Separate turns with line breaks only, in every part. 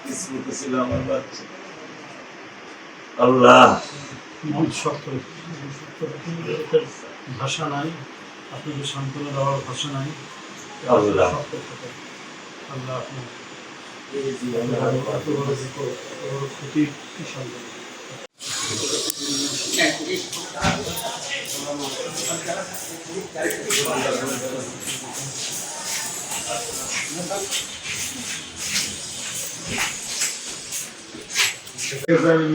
কিসমত ছিল আমার বাচ্চা। আল্লাহ
ভাষা নাই, আপনাকে সান্ত্বনা দেওয়ার ভাষা নাই।
আল্লাহ
আল্লাহ আপনার
এই জীবনে আর
এত বড় বিপদ, এত বড় ক্ষতির কি সম্ভব?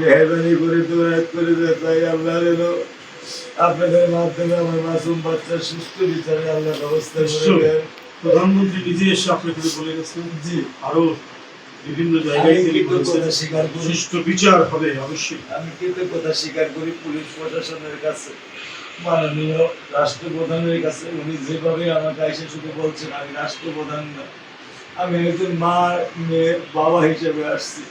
মেহরবানি করে দোয়া করে তাই আল্লাহর এলো আপনাদের মাধ্যমে আমার মাসুম বাচ্চার সুস্থ বিচারে আল্লাহ ব্যবস্থা করে দেন।
প্রধানমন্ত্রী নিজে এসে আপনাকে বলে গেছেন
জি,
আরো বিভিন্ন জায়গায়
আমি
তিনি
কৃতজ্ঞতা
বলেছেন
স্বীকার করি।
সুষ্ঠু বিচার হবে অবশ্যই।
আমি কৃতজ্ঞতা স্বীকার করি পুলিশ প্রশাসনের কাছে, মাননীয় রাষ্ট্রপ্রধানের কাছে। উনি যেভাবে আমাকে এসে শুধু বলছেন, আমি রাষ্ট্রপ্রধান না, আমি একজন মা মেয়ের বাবা হিসেবে আসছি।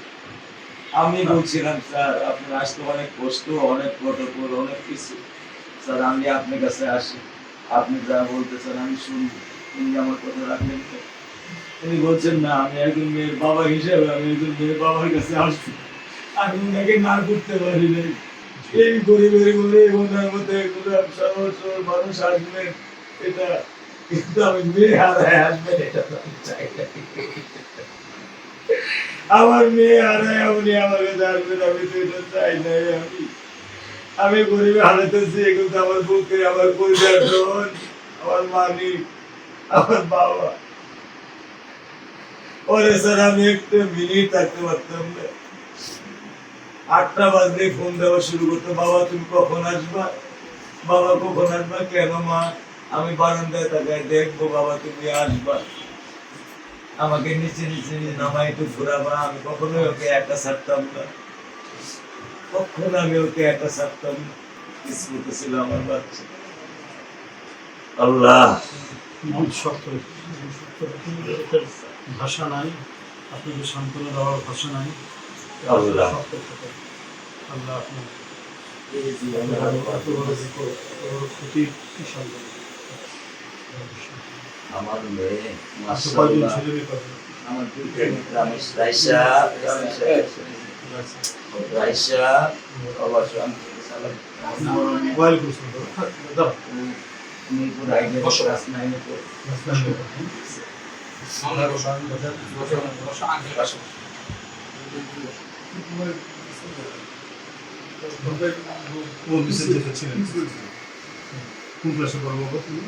আমি বলছিলাম স্যার আপনার আসতে অনেক কষ্ট, অনেক প্রটোকল, অনেক কিছু। স্যার আমি আপনার কাছে আসি, আপনি যা বলতেছেন আমি শুনবো, উনি আমার কথা রাখবেন তো? উনি বলছেন না, আমি একজন মেয়ের বাবা হিসেবে আমি একজন মেয়ের বাবার কাছে আসছি। আমি উনাকে না করতে পারি নাই। এই গরিবের ঘরে ওনার মধ্যে সহজ সরল মানুষ আসবেন এটা, কিন্তু আমি মেয়ে হারায় আসবেন এটা তো আমি চাই না। আমার মেয়ে হারায় উনি আমার কাছে আসবেন, আমি তো এটা চাই নাই। আমি গরিবে হারাতেছি, কিন্তু আমার বুকে আমার পরিবার, আমার মালিক, আমার বাবা। ওরে স্যার আমি একটা মিনিট থাকতে পারতাম না। 8টা বাজলে ফোন দেওয়া শুরু করতো, বাবা তুমি কখন আসবা, বাবা কখন আসবা, কেন মা? আমি বারান্দায় তাকায় দেখবো বাবা তুমি আসবা, আমাকে নিচে নিচে নামাই একটু ঘুরাবা। আমি কখনোই ওকে একা ছাড়তাম না, কখনো আমি ওকে একা ছাড়তাম না। কিসমত ছিল আমার বাচ্চা। আল্লাহ
মন শক্ত, ভাষা নাই, আপনাকে সান্ত্বনা দেওয়ার ভাষা নাই।
আল্লাহ
আল্লাহ আপনার
এই জীবনে আর
এত বড় বিপদ, এত বড় ক্ষতির কি সম্ভব?
আমার মেয়ে
কয়জন
মাশাআল্লাহ,
ছেলে মেয়ে পাবেন?
আমার দুইটা রামেশ রাইসা রাইসা অবশ্য সালাম
মোবাইল করছেন তো? দাও।
মিরপুর আইডিয়া ক্লাস 9 এ পড়ে।
ও বিশেষ যেতে ছিলেন কোন ক্লাসে পড়বো তুমি?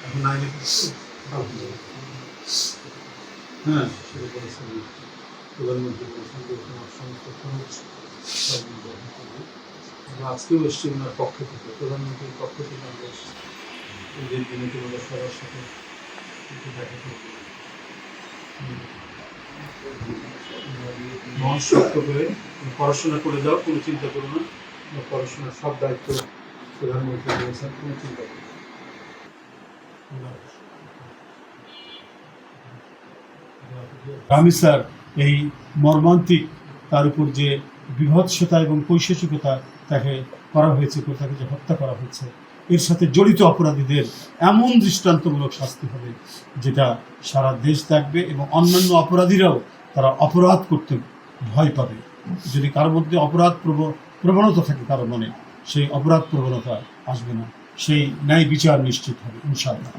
এখন 9 এ হ্যাঁ, শুরু করেছেন। প্রধানমন্ত্রী বলেছেন যে তোমার সমস্ত খরচ সব আমি বহন করবো। আমরা আজকেও এসছি ওনার পক্ষ থেকে, প্রধানমন্ত্রীর পক্ষ থেকে আমরা এসেছি। ঈদের দিনে তোমাদের সবার সাথে একটু দেখা করবো। মন শক্ত করে পড়াশোনা করে যাও, কোনো চিন্তা করো না। পড়াশোনার সব দায়িত্ব প্রধানমন্ত্রী দিয়েছেন, কোনো চিন্তা করো না। আমি স্যার এই মর্মান্তিক তার উপর যে বিভৎসতা এবং পৈশাচিকতা তাকে করা হয়েছে, তাকে যে হত্যা করা হয়েছে, এর সাথে জড়িত অপরাধীদের এমন দৃষ্টান্তমূলক শাস্তি হবে যেটা সারা দেশ দেখবে, এবং অন্যান্য অপরাধীরাও তারা অপরাধ করতে ভয় পাবে। যদি কারোর মধ্যে অপরাধ প্রবণতা থাকে কারো মনে, সেই অপরাধ প্রবণতা আসবে না, সেই ন্যায় বিচার নিশ্চিত হবে ইনশাআল্লাহ।